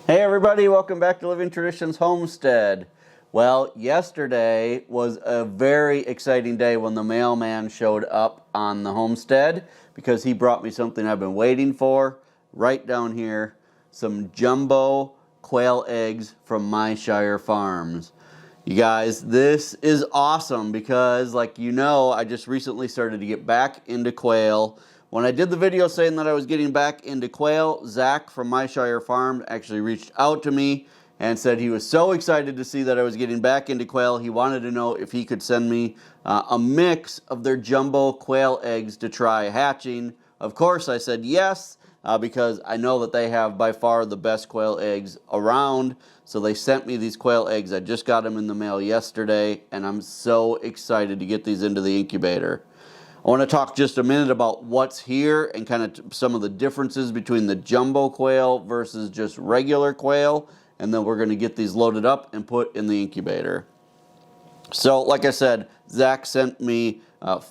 Hey everybody, welcome back to Living Traditions Homestead. Well, yesterday was a very exciting day when the mailman showed up on the homestead because he brought me something I've been waiting for. Right down here, some jumbo quail eggs from Myshire Farms. You guys, this is awesome because, like you know, I just recently started to get back into quail. When I did the video saying that I was getting back into quail, Zach from Myshire Farm actually reached out to me and said he was so excited to see that I was getting back into quail. He wanted to know if he could send me a mix of their jumbo quail eggs to try hatching. Of course, I said yes, because I know that they have by far the best quail eggs around. So they sent me these quail eggs. I just got them in the mail yesterday, and I'm so excited to get these into the incubator. I want to talk just a minute about what's here and kind of some of the differences between the jumbo quail versus just regular quail, and then we're going to get these loaded up and put in the incubator. So like I said, Zach sent me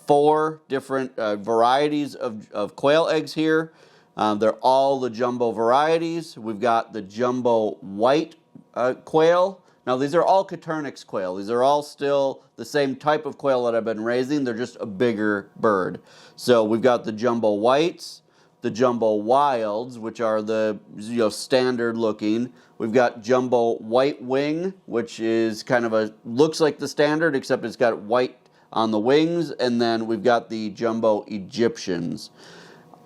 4 different varieties of quail eggs here. They're all the jumbo varieties. We've got the jumbo white quail. Now, these are all Coturnix quail. These are all still the same type of quail that I've been raising. They're just a bigger bird. So we've got the jumbo whites, the jumbo wilds, which are the standard looking. We've got jumbo white wing, which is kind of looks like the standard, except it's got white on the wings. And then we've got the jumbo Egyptians.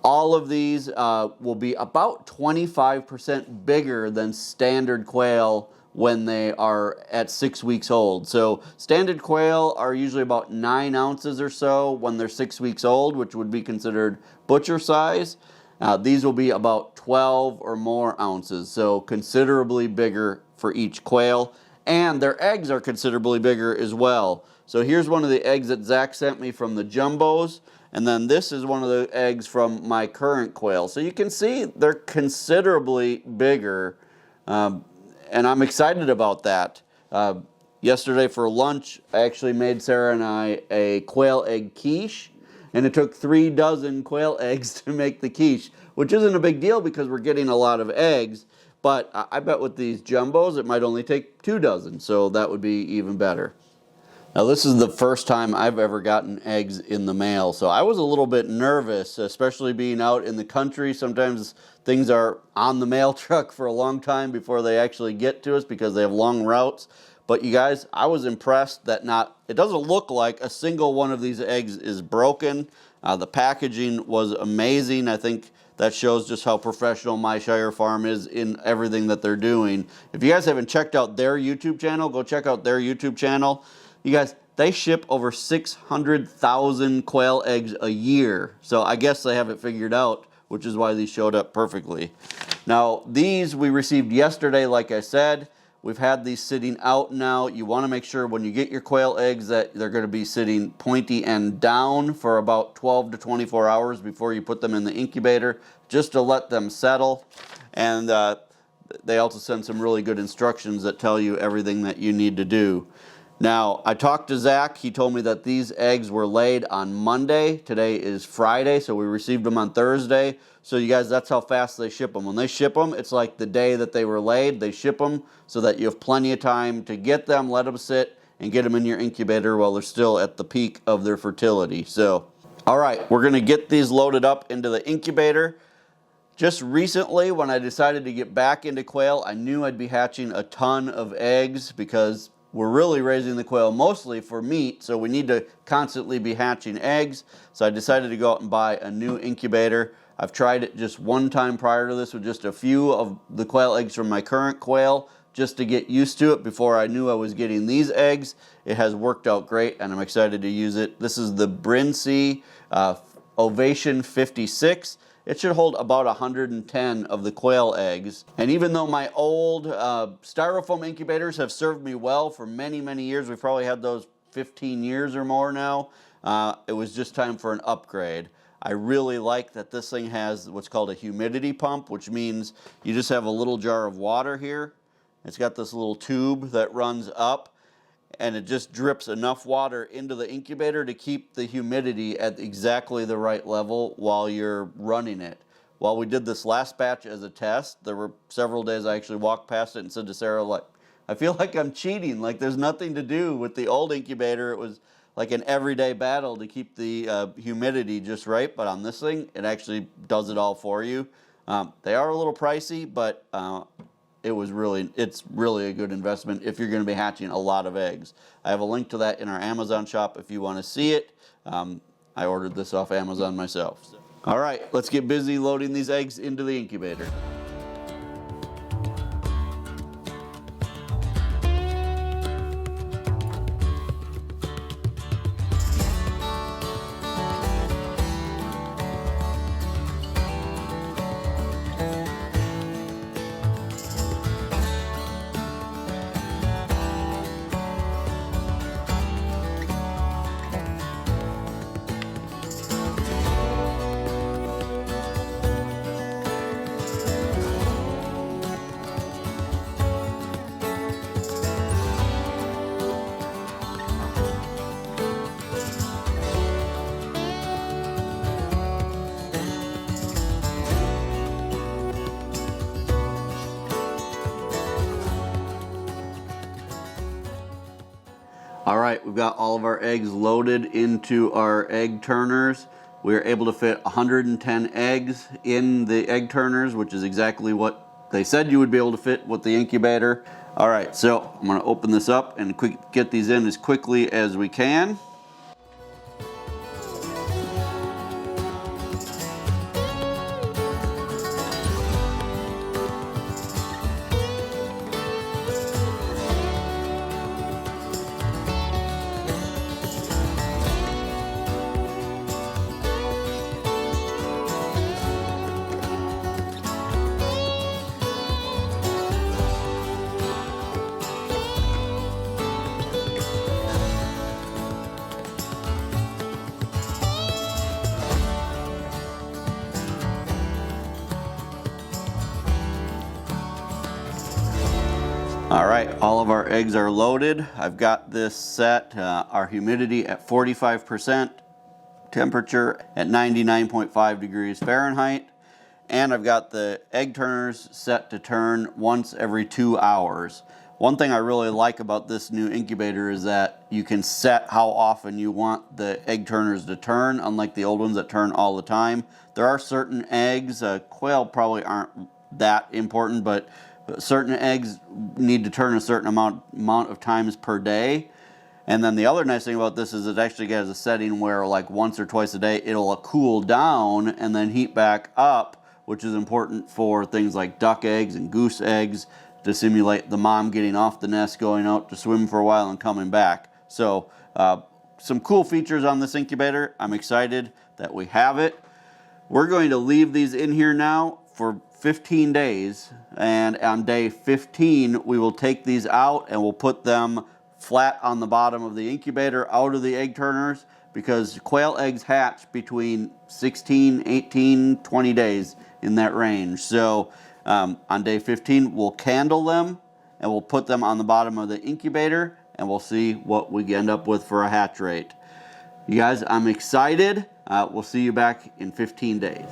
All of these will be about 25% bigger than standard quail when they are at 6 weeks old. So standard quail are usually about 9 ounces or so when they're 6 weeks old, which would be considered butcher size. These will be about 12 or more ounces, so considerably bigger for each quail. And their eggs are considerably bigger as well. So here's one of the eggs that Zach sent me from the jumbos. And then this is one of the eggs from my current quail. So you can see they're considerably bigger. And I'm excited about that. Yesterday for lunch, I actually made Sarah and I a quail egg quiche, and it took 3 dozen quail eggs to make the quiche, which isn't a big deal because we're getting a lot of eggs, but I bet with these jumbos it might only take 2 dozen, so that would be even better. Now, this is the first time I've ever gotten eggs in the mail, so I was a little bit nervous, especially being out in the country. Sometimes things are on the mail truck for a long time before they actually get to us because they have long routes. But you guys, I was impressed that it doesn't look like a single one of these eggs is broken. The packaging was amazing. I think that shows just how professional Myshire Farm is in everything that they're doing. If you guys haven't checked out their YouTube channel, go check out their YouTube channel. You guys, they ship over 600,000 quail eggs a year. So I guess they have it figured out, which is why these showed up perfectly. Now, these we received yesterday, like I said. We've had these sitting out now. You want to make sure when you get your quail eggs that they're going to be sitting pointy end down for about 12 to 24 hours before you put them in the incubator, just to let them settle. And they also send some really good instructions that tell you everything that you need to do. Now, I talked to Zach. He told me that these eggs were laid on Monday. Today is Friday, so we received them on Thursday. So you guys, that's how fast they ship them. When they ship them, it's like the day that they were laid. They ship them so that you have plenty of time to get them, let them sit, and get them in your incubator while they're still at the peak of their fertility. So, all right, we're going to get these loaded up into the incubator. Just recently, when I decided to get back into quail, I knew I'd be hatching a ton of eggs because we're really raising the quail mostly for meat, so we need to constantly be hatching eggs. So I decided to go out and buy a new incubator. I've tried it just one time prior to this with just a few of the quail eggs from my current quail just to get used to it before I knew I was getting these eggs. It has worked out great, and I'm excited to use it. This is the Brincy Ovation 56. It should hold about 110 of the quail eggs. And even though my old styrofoam incubators have served me well for many, many years, we've probably had those 15 years or more now, it was just time for an upgrade. I really like that this thing has what's called a humidity pump, which means you just have a little jar of water here. It's got this little tube that runs up, and it just drips enough water into the incubator to keep the humidity at exactly the right level while you're running it, while we did this last batch as a test, there were several days I actually walked past it and said to Sarah, like, I feel like I'm cheating. Like, there's nothing to do with the old incubator. It was like an everyday battle to keep the humidity just right. But on this thing, it actually does it all for you. They are a little pricey, but it's really a good investment if you're going to be hatching a lot of eggs. I have a link to that in our Amazon shop if you want to see it. I ordered this off Amazon myself. All right, let's get busy loading these eggs into the incubator. All right, we've got all of our eggs loaded into our egg turners. We were able to fit 110 eggs in the egg turners, which is exactly what they said you would be able to fit with the incubator. All right, so I'm gonna open this up and get these in as quickly as we can. All right, all of our eggs are loaded. I've got this set, our humidity at 45%, temperature at 99.5 degrees Fahrenheit, and I've got the egg turners set to turn once every 2 hours. One thing I really like about this new incubator is that you can set how often you want the egg turners to turn, unlike the old ones that turn all the time. There are certain eggs, quail probably aren't that important, but certain eggs need to turn a certain amount of times per day. And then the other nice thing about this is it actually has a setting where like once or twice a day it'll cool down and then heat back up, which is important for things like duck eggs and goose eggs to simulate the mom getting off the nest, going out to swim for a while and coming back. So some cool features on this incubator. I'm excited that we have it. We're going to leave these in here now for 15 days, and on day 15 we will take these out and we'll put them flat on the bottom of the incubator out of the egg turners, because quail eggs hatch between 16, 18, 20 days in that range. So on day 15 we'll candle them and we'll put them on the bottom of the incubator and we'll see what we end up with for a hatch rate. You guys, I'm excited. We'll see you back in 15 days.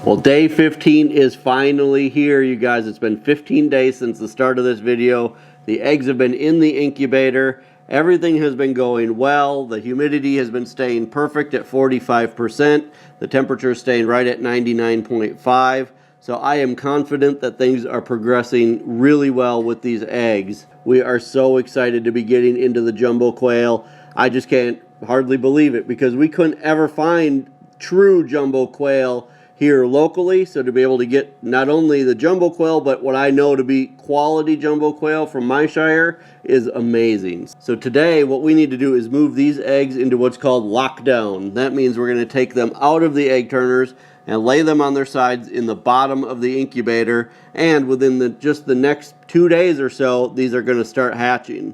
Well, day 15 is finally here, you guys. It's been 15 days since the start of this video. The eggs have been in the incubator. Everything has been going well. The humidity has been staying perfect at 45%. The temperature is staying right at 99.5. So I am confident that things are progressing really well with these eggs. We are so excited to be getting into the jumbo quail. I just can't hardly believe it, because we couldn't ever find true jumbo quail here locally. So to be able to get not only the jumbo quail, but what I know to be quality jumbo quail from Myshire is amazing. So today what we need to do is move these eggs into what's called lockdown. That means we're going to take them out of the egg turners and lay them on their sides in the bottom of the incubator, and within just the next 2 days or so these are going to start hatching.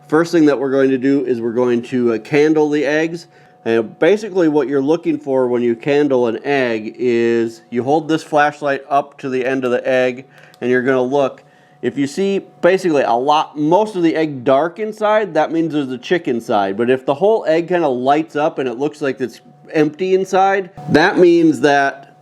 First thing that we're going to do is we're going to candle the eggs. And basically what you're looking for when you candle an egg is you hold this flashlight up to the end of the egg and you're going to look. If you see basically most of the egg dark inside, that means there's a chick inside. But if the whole egg kind of lights up and it looks like it's empty inside, that means that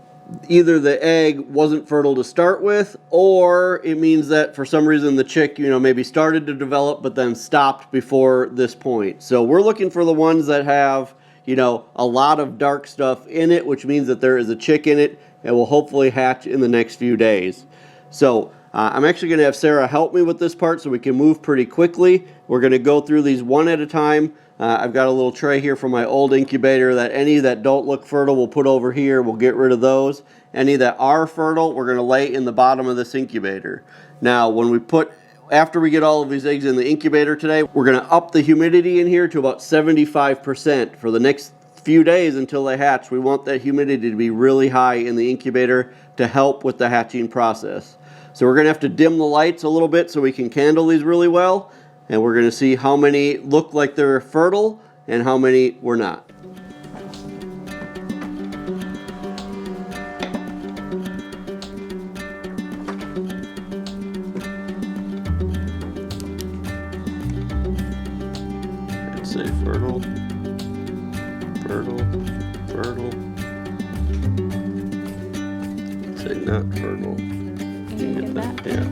either the egg wasn't fertile to start with, or it means that for some reason the chick, maybe started to develop but then stopped before this point. So we're looking for the ones that have, a lot of dark stuff in it, which means that there is a chick in it and will hopefully hatch in the next few days. So I'm actually going to have Sarah help me with this part so we can move pretty quickly. We're going to go through these one at a time. I've got a little tray here from my old incubator that any that don't look fertile we'll put over here. We'll get rid of those. Any that are fertile, we're going to lay in the bottom of this incubator. Now, after we get all of these eggs in the incubator today, we're going to up the humidity in here to about 75% for the next few days until they hatch. We want that humidity to be really high in the incubator to help with the hatching process. So we're going to have to dim the lights a little bit so we can candle these really well. And we're going to see how many look like they're fertile and how many were not. I'd say fertile, fertile, fertile. I'd say not fertile. Can you get that? Yeah.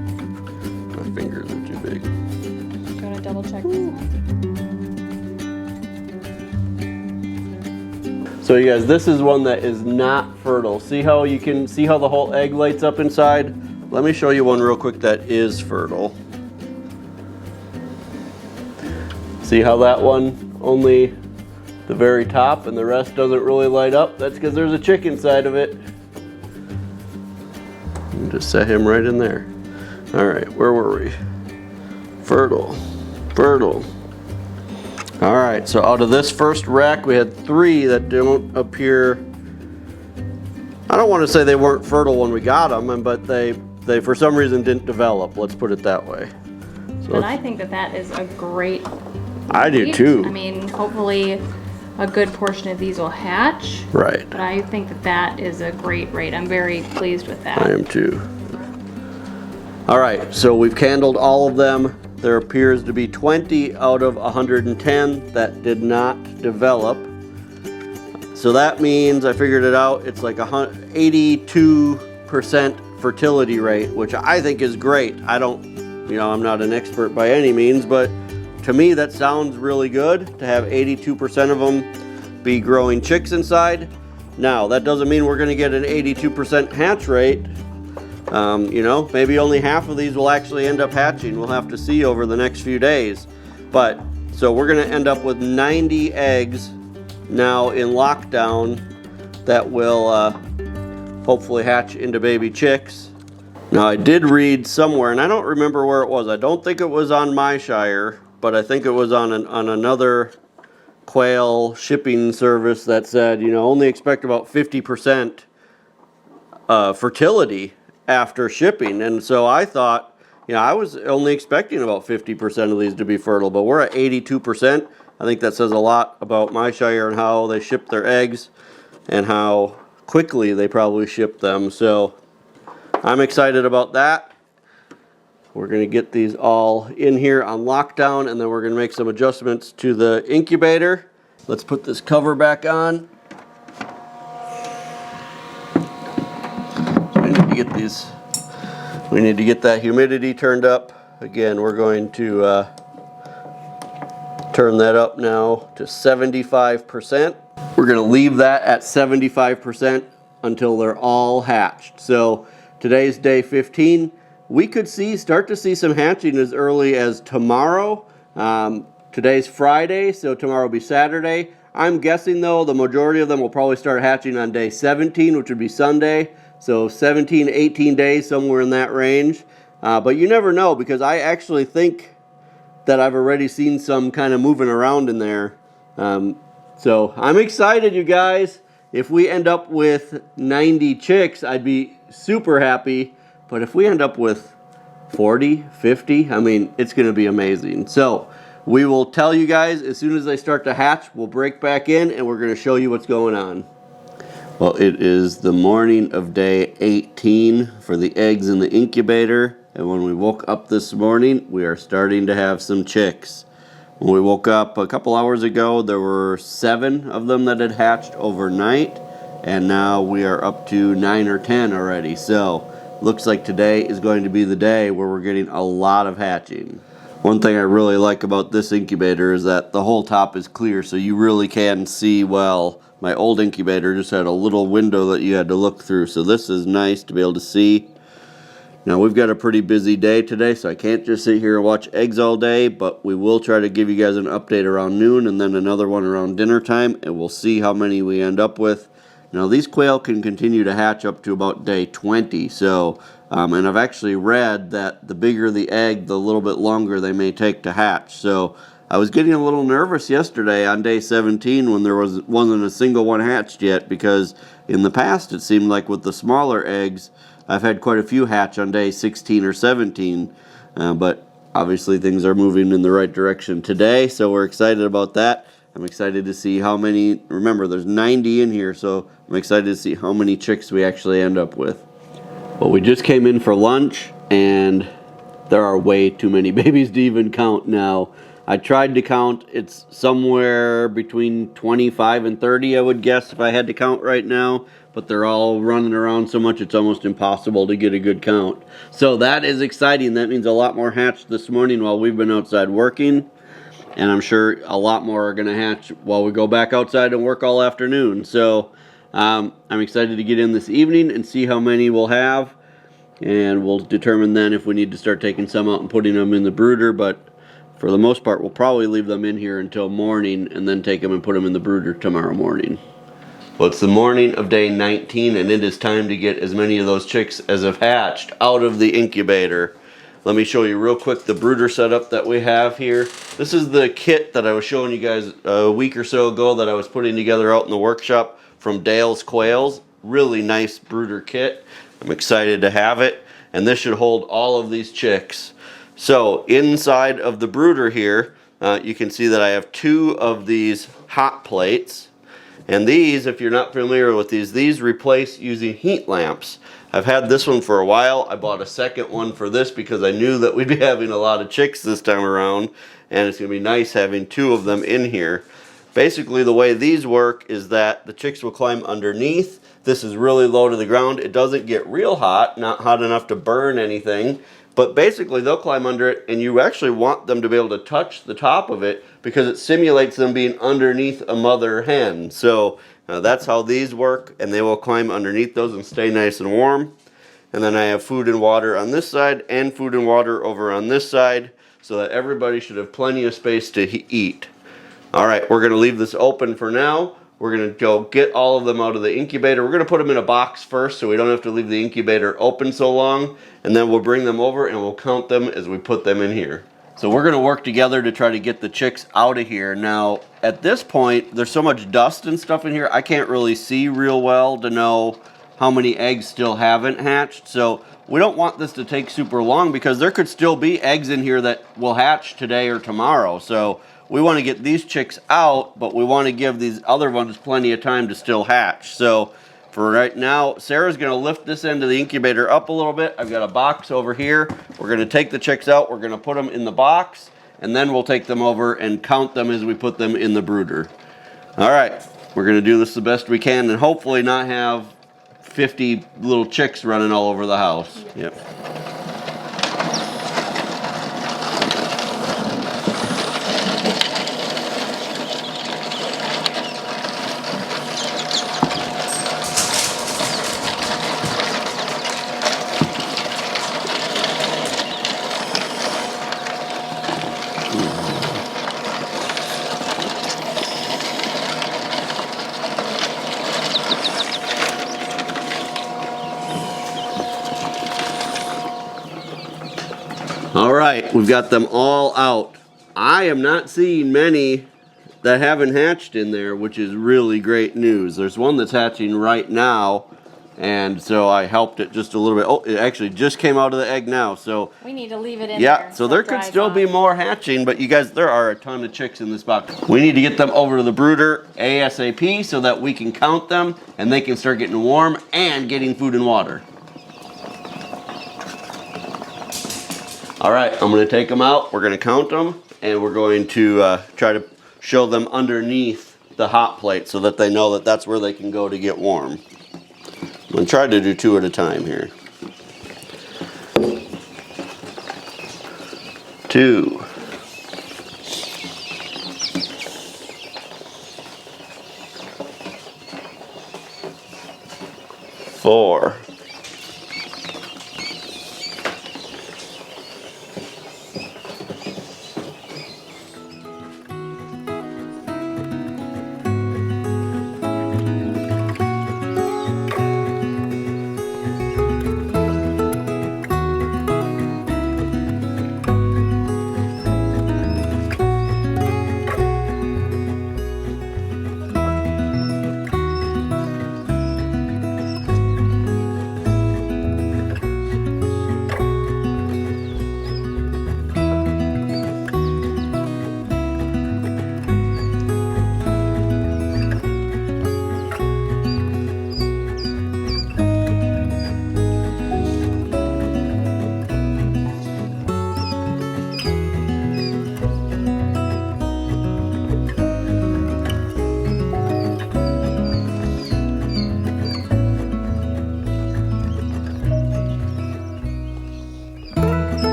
My fingers are too big. Double check this one. So you guys, this is one that is not fertile. See how you can see how the whole egg lights up inside? Let me show you one real quick that is fertile. See how that one only the very top and the rest doesn't really light up? That's because there's a chick inside of it. Just set him right in there. All right, where were we? Fertile. Fertile. All right, so out of this first rack, we had 3 that don't appear. I don't want to say they weren't fertile when we got them, but they for some reason didn't develop. Let's put it that way. So but I think that is a great I do too. I mean, hopefully a good portion of these will hatch. Right. But I think that is a great rate. I'm very pleased with that. I am too. All right, so we've candled all of them. There appears to be 20 out of 110 that did not develop. So that means, I figured it out, it's like 82% fertility rate, which I think is great. I'm not an expert by any means, but to me that sounds really good to have 82% of them be growing chicks inside. Now, that doesn't mean we're gonna get an 82% hatch rate. Maybe only half of these will actually end up hatching. We'll have to see over the next few days. But, so we're going to end up with 90 eggs now in lockdown that will hopefully hatch into baby chicks. Now, I did read somewhere, and I don't remember where it was. I don't think it was on Myshire, but I think it was on another quail shipping service that said, only expect about 50% fertility after shipping. And so I thought, I was only expecting about 50% of these to be fertile, but we're at 82%. I think that says a lot about Myshire and how they ship their eggs and how quickly they probably ship them. So I'm excited about that. We're going to get these all in here on lockdown, and then we're going to make some adjustments to the incubator. Let's put this cover back on. We need to get that humidity turned up. Again, we're going to turn that up now to 75%. We're going to leave that at 75% until they're all hatched. So today's day 15. We could start to see some hatching as early as tomorrow. Today's Friday, so tomorrow will be Saturday. I'm guessing though the majority of them will probably start hatching on day 17, which would be Sunday. So 17, 18 days, somewhere in that range. But you never know, because I actually think that I've already seen some kind of moving around in there. So I'm excited, you guys. If we end up with 90 chicks, I'd be super happy. But if we end up with 40, 50, I mean, it's going to be amazing. So we will tell you guys as soon as they start to hatch. We'll break back in and we're going to show you what's going on. Well, it is the morning of day 18 for the eggs in the incubator. And when we woke up this morning, we are starting to have some chicks. When we woke up a couple hours ago, there were 7 of them that had hatched overnight. and now we are up to 9 or 10 already. So looks like today is going to be the day where we're getting a lot of hatching. One thing I really like about this incubator is that the whole top is clear, so you really can see well. My old incubator just had a little window that you had to look through, so this is nice to be able to see. Now we've got a pretty busy day today, so I can't just sit here and watch eggs all day, but we will try to give you guys an update around noon and then another one around dinner time, and we'll see how many we end up with. Now these quail can continue to hatch up to about day 20, so and I've actually read that the bigger the egg, the little bit longer they may take to hatch. So I was getting a little nervous yesterday on day 17 when there wasn't a single one hatched yet, because in the past it seemed like with the smaller eggs I've had quite a few hatch on day 16 or 17, but obviously things are moving in the right direction today, so we're excited about that. I'm excited to see how many. Remember, there's 90 in here, so I'm excited to see how many chicks we actually end up with. Well, we just came in for lunch, and there are way too many babies to even count now. I tried to count. It's somewhere between 25 and 30, I would guess, if I had to count right now. But they're all running around so much it's almost impossible to get a good count. So that is exciting. That means a lot more hatched this morning while we've been outside working. And I'm sure a lot more are going to hatch while we go back outside and work all afternoon. So I'm excited to get in this evening and see how many we'll have. And we'll determine then if we need to start taking some out and putting them in the brooder. But for the most part, we'll probably leave them in here until morning and then take them and put them in the brooder tomorrow morning. Well, it's the morning of day 19, and it is time to get as many of those chicks as have hatched out of the incubator. Let me show you real quick the brooder setup that we have here. This is the kit that I was showing you guys a week or so ago that I was putting together out in the workshop from Dale's Quails. Really nice brooder kit. I'm excited to have it, and this should hold all of these chicks. So inside of the brooder here, you can see that I have 2 of these hot plates. And these, if you're not familiar with these replace using heat lamps. I've had this one for a while. I bought a second one for this because I knew that we'd be having a lot of chicks this time around, and it's going to be nice having 2 of them in here. Basically, the way these work is that the chicks will climb underneath. This is really low to the ground. It doesn't get real hot, not hot enough to burn anything. But basically, they'll climb under it, and you actually want them to be able to touch the top of it because it simulates them being underneath a mother hen. So that's how these work, and they will climb underneath those and stay nice and warm. And then I have food and water on this side and food and water over on this side so that everybody should have plenty of space to eat. All right, we're going to leave this open for now. We're going to go get all of them out of the incubator. We're going to put them in a box first so we don't have to leave the incubator open so long. And then we'll bring them over and we'll count them as we put them in here. So we're going to work together to try to get the chicks out of here. Now, at this point, there's so much dust and stuff in here, I can't really see real well to know how many eggs still haven't hatched. So we don't want this to take super long because there could still be eggs in here that will hatch today or tomorrow. So we want to get these chicks out, but we want to give these other ones plenty of time to still hatch. So for right now, Sarah's going to lift this end of the incubator up a little bit. I've got a box over here. We're going to take the chicks out. We're going to put them in the box, and then we'll take them over and count them as we put them in the brooder. All right, we're going to do this the best we can and hopefully not have 50 little chicks running all over the house. Yep. All right, we've got them all out. I am not seeing many that haven't hatched in there, which is really great news. There's one that's hatching right now, and so I helped it just a little bit. Oh, it actually just came out of the egg now, so we need to leave it in there. Yeah, so there could still be more hatching, but you guys, there are a ton of chicks in this box. We need to get them over to the brooder ASAP so that we can count them and they can start getting warm and getting food and water. All right, I'm going to take them out. We're going to count them, and we're going to try to show them underneath the hot plate so that they know that that's where they can go to get warm. I'm going to try to do 2 at a time here. 2. 4.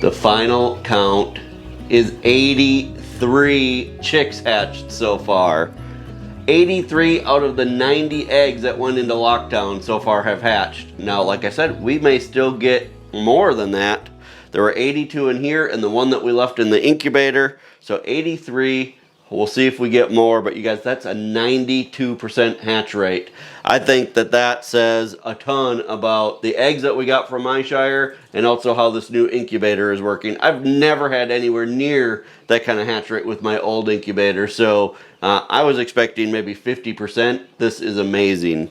'The final count is 83 chicks hatched so far. 83 out of the 90 eggs that went into lockdown so far have hatched. Now, like I said, we may still get more than that. There were 82 in here and the one that we left in the incubator. So 83, we'll see if we get more, but you guys, that's a 92% hatch rate. I think that that says a ton about the eggs that we got from Myshire and also how this new incubator is working. I've never had anywhere near that kind of hatch rate with my old incubator, so I was expecting maybe 50%. This is amazing.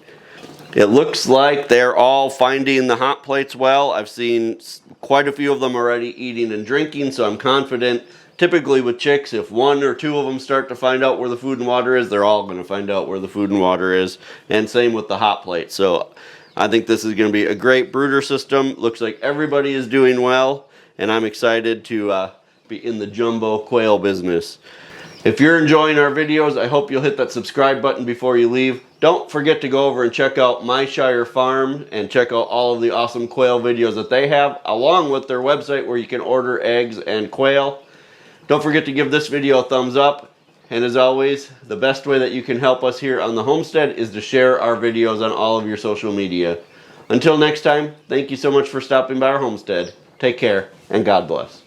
It looks like they're all finding the hot plates well. I've seen quite a few of them already eating and drinking, so I'm confident. Typically with chicks, if 1 or 2 of them start to find out where the food and water is, they're all going to find out where the food and water is. And same with the hot plate. So I think this is going to be a great brooder system. Looks like everybody is doing well, and I'm excited to be in the jumbo quail business. If you're enjoying our videos, I hope you'll hit that subscribe button before you leave. Don't forget to go over and check out Myshire Farm and check out all of the awesome quail videos that they have, along with their website where you can order eggs and quail. Don't forget to give this video a thumbs up. And as always, the best way that you can help us here on the homestead is to share our videos on all of your social media. Until next time, thank you so much for stopping by our homestead. Take care, and God bless.